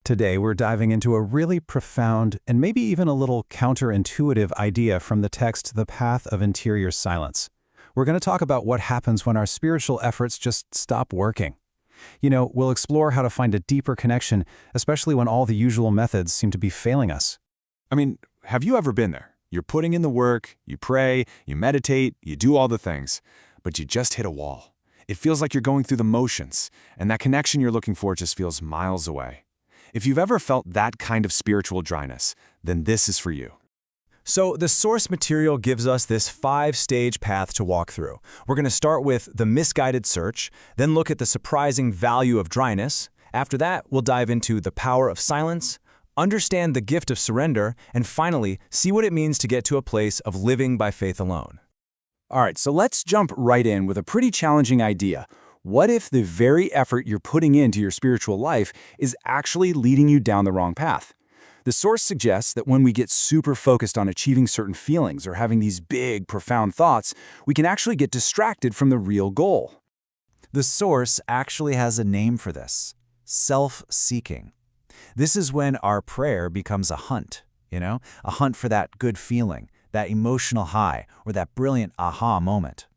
Today, we're diving into a really profound and maybe even a little counterintuitive idea from the text The Path of Interior Silence. We're going to talk about what happens when our spiritual efforts just stop working. We'll explore how to find a deeper connection, especially when all the usual methods seem to be failing us. Have you ever been there? You're putting in the work, you pray, you meditate, you do all the things, but you just hit a wall. It feels like you're going through the motions, and that connection you're looking for just feels miles away. If you've ever felt that kind of spiritual dryness, then this is for you. So the source material gives us this 5-stage path to walk through. We're going to start with the misguided search, then look at the surprising value of dryness. After that, we'll dive into the power of silence, understand the gift of surrender, and finally, see what it means to get to a place of living by faith alone. All right, so let's jump right in with a pretty challenging idea. What if the very effort you're putting into your spiritual life is actually leading you down the wrong path? The source suggests that when we get super focused on achieving certain feelings or having these big, profound thoughts, we can actually get distracted from the real goal. The source actually has a name for this: self-seeking. This is when our prayer becomes a hunt, a hunt for that good feeling, that emotional high, or that brilliant aha moment.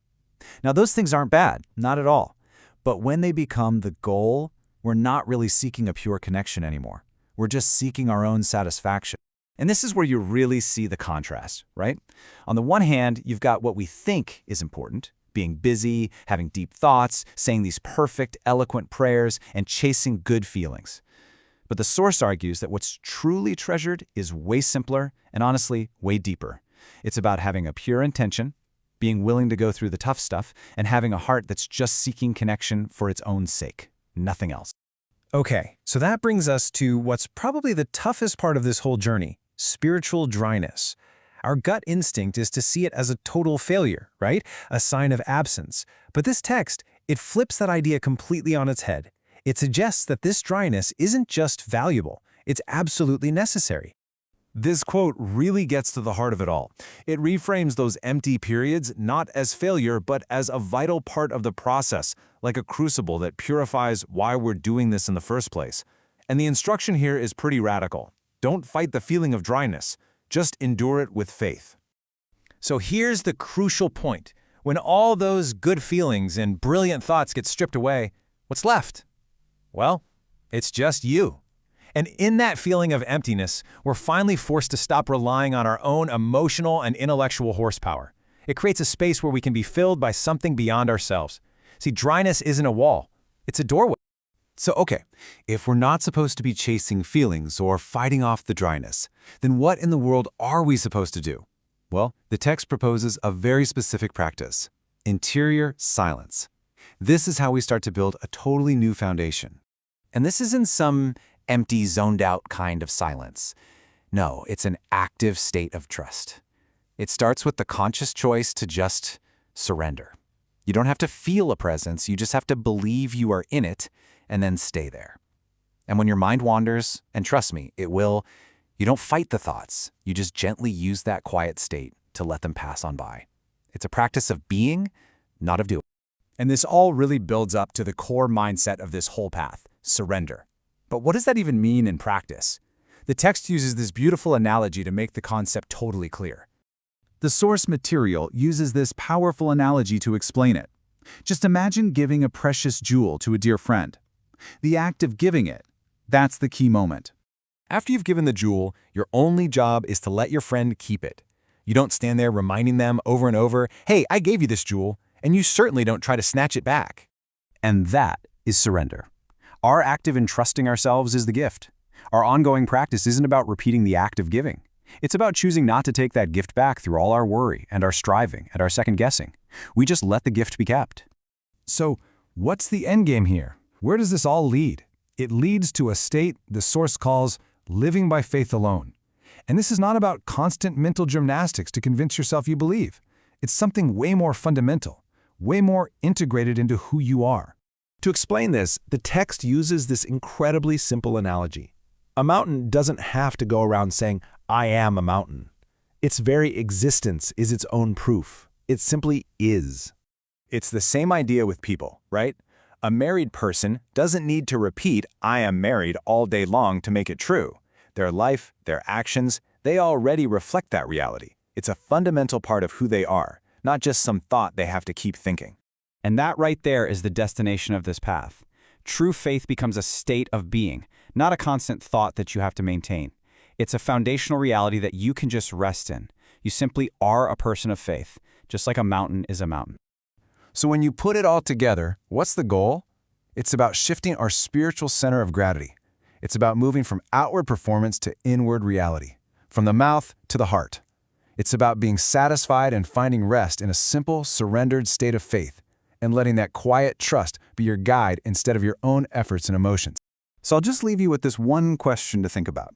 Now, those things aren't bad, not at all. But when they become the goal, we're not really seeking a pure connection anymore. We're just seeking our own satisfaction. And this is where you really see the contrast, right? On the one hand, you've got what we think is important: being busy, having deep thoughts, saying these perfect, eloquent prayers, and chasing good feelings. But the source argues that what's truly treasured is way simpler and honestly, way deeper. It's about having a pure intention, being willing to go through the tough stuff, and having a heart that's just seeking connection for its own sake, nothing else. Okay, so that brings us to what's probably the toughest part of this whole journey: spiritual dryness. Our gut instinct is to see it as a total failure, right? A sign of absence. But this text, it flips that idea completely on its head. It suggests that this dryness isn't just valuable, it's absolutely necessary. This quote really gets to the heart of it all. It reframes those empty periods not as failure, but as a vital part of the process, like a crucible that purifies why we're doing this in the first place. And the instruction here is pretty radical. Don't fight the feeling of dryness. Just endure it with faith. So here's the crucial point. When all those good feelings and brilliant thoughts get stripped away, what's left? Well, it's just you. And in that feeling of emptiness, we're finally forced to stop relying on our own emotional and intellectual horsepower. It creates a space where we can be filled by something beyond ourselves. See, dryness isn't a wall, it's a doorway. So, okay, if we're not supposed to be chasing feelings or fighting off the dryness, then what in the world are we supposed to do? Well, the text proposes a very specific practice: interior silence. This is how we start to build a totally new foundation. And this isn't some empty, zoned-out kind of silence. No, it's an active state of trust. It starts with the conscious choice to just surrender. You don't have to feel a presence, you just have to believe you are in it and then stay there. And when your mind wanders, and trust me, it will, you don't fight the thoughts. You just gently use that quiet state to let them pass on by. It's a practice of being, not of doing. And this all really builds up to the core mindset of this whole path: surrender. But what does that even mean in practice? The text uses this beautiful analogy to make the concept totally clear. The source material uses this powerful analogy to explain it. Just imagine giving a precious jewel to a dear friend. The act of giving it, that's the key moment. After you've given the jewel, your only job is to let your friend keep it. You don't stand there reminding them over and over, "Hey, I gave you this jewel," and you certainly don't try to snatch it back. And that is surrender. Our act of entrusting ourselves is the gift. Our ongoing practice isn't about repeating the act of giving. It's about choosing not to take that gift back through all our worry and our striving and our second-guessing. We just let the gift be kept. So, what's the end game here? Where does this all lead? It leads to a state the source calls living by faith alone. And this is not about constant mental gymnastics to convince yourself you believe. It's something way more fundamental, way more integrated into who you are. To explain this, the text uses this incredibly simple analogy. A mountain doesn't have to go around saying, "I am a mountain." Its very existence is its own proof. It simply is. It's the same idea with people, right? A married person doesn't need to repeat, "I am married" all day long to make it true. Their life, their actions, they already reflect that reality. It's a fundamental part of who they are, not just some thought they have to keep thinking. And that right there is the destination of this path. True faith becomes a state of being, not a constant thought that you have to maintain. It's a foundational reality that you can just rest in. You simply are a person of faith, just like a mountain is a mountain. So when you put it all together, what's the goal? It's about shifting our spiritual center of gravity. It's about moving from outward performance to inward reality, from the mouth to the heart. It's about being satisfied and finding rest in a simple, surrendered state of faith, and letting that quiet trust be your guide instead of your own efforts and emotions. So I'll just leave you with this one question to think about.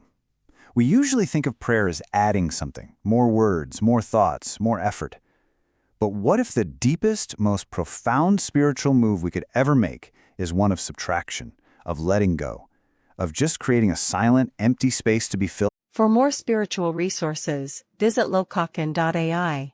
We usually think of prayer as adding something, more words, more thoughts, more effort. But what if the deepest, most profound spiritual move we could ever make is one of subtraction, of letting go, of just creating a silent, empty space to be filled? For more spiritual resources, visit lokaken.ai.